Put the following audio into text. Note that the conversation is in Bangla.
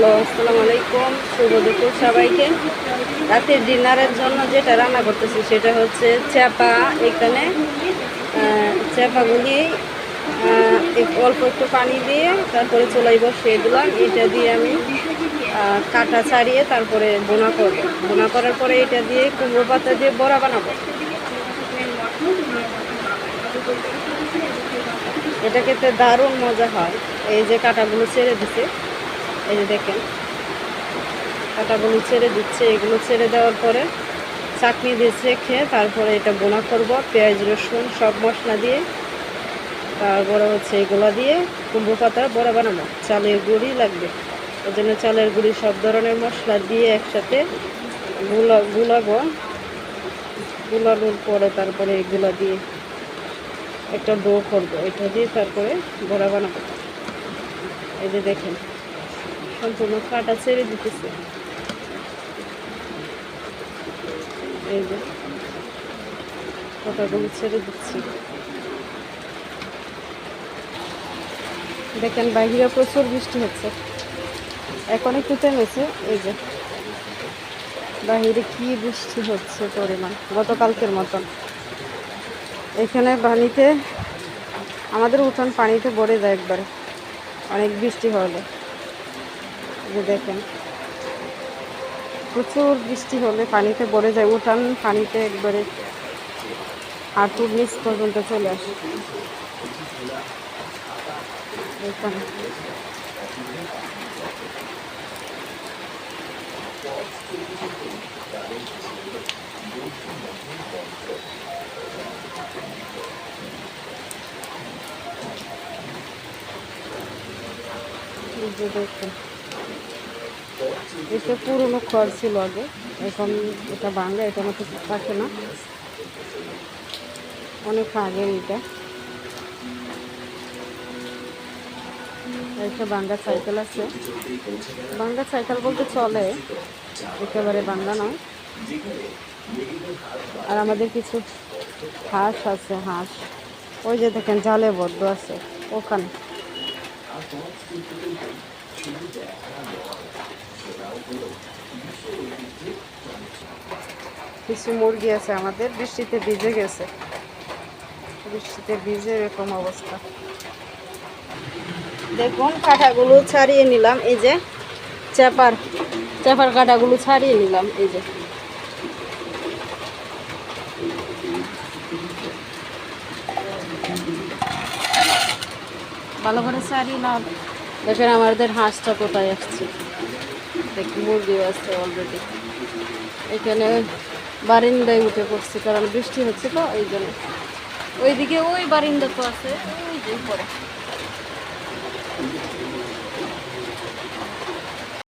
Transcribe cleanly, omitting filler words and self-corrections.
হ্যালো, আসসালামু আলাইকুম। শুভ দুপুর সবাইকে। রাতের ডিনারের জন্য যেটা রান্না করতেছি সেটা হচ্ছে চাপা। এখানে চাপাগুলি অল্প একটু পানি দিয়ে তারপরে চুলায় বসিয়ে দিলাম। এটা দিয়ে আমি কাটা ছাড়িয়ে তারপরে বোনা করব। বোনা করার পরে এটা দিয়ে কুমড়ো পাতা দিয়ে বড়া বানাবো। এটা খেতে দারুণ মজা হয়। এই যে কাটাগুলো ছেড়ে দিছে, এই যে দেখেন কাটাগুলো ছেড়ে দিচ্ছে। এগুলো ছেড়ে দেওয়ার পরে চাটনি দিয়ে চেখে তারপরে এটা বোনা করব পেঁয়াজ রসুন সব মশলা দিয়ে। তারপরে হচ্ছে এগুলো দিয়ে কুমড়ো পাতার বড়া বানাবো। চালের গুঁড়ি লাগবে, ওই জন্য চালের গুঁড়ি সব ধরনের মশলা দিয়ে একসাথে গুলাবো। গুলানোর পরে তারপরে এগুলো দিয়ে একটা ডো করবো। এটা দিয়ে তারপরে বড়া বানাবো। এই যে দেখেন সম্পূর্ণ কাটা ছেড়ে দিতেছে। এই যে কাটাগুলো ছেড়ে দিচ্ছি। দেখেন বাইরে প্রচুর বৃষ্টি হচ্ছে, এখন একটু থেমেছে। এই যে বাহিরে কি বৃষ্টি হচ্ছে পরিমাণ, গতকালকের মতন। এখানে পানিতে আমাদের উঠান পানিতে ভরে যায় একবারে, অনেক বৃষ্টি হলে। যে দেখেন প্রচুর বৃষ্টি হলে পানিতে ভরে যায় উঠান, পানিতে একবারে হাঁটুর নিচ পর্যন্ত চলে আসে। এখানে দেখেন এটা পুরনো খড় ছিল আগে, এখন এটা বাংলা, এটা মতো থাকে না, অনেক আগে। এটা একটা বাংলা সাইকেল আছে। বাংলা সাইকেল বলতে চলে, একেবারে বাংলা নয়। আর আমাদের কিছু হাঁস আছে, হাঁস ওই যে দেখেন জালে বদ্ধ আছে ওখানে। কিছু মুরগি আছে আমাদের, বৃষ্টিতে ভিজে গেছে, বৃষ্টিতে ভিজে এরকম অবস্থা। দেখুন কাঁটাগুলো ছাড়িয়ে নিলাম। এই যে চাপার কাঁটাগুলো ছাড়িয়ে নিলাম। এই যে ভালো করে ছাড়িয়ে নাও। দেখেন আমাদের হাঁসটা কোথায় আসছে, দেখি মুরগিও আছে অলরেডি। এখানে বারিন্দায় উঠে পড়ছে, কারণ বৃষ্টি হচ্ছে তো এই জন্য। ওইদিকে ওই বারিন্দা তো আছে, ওই যে পরে।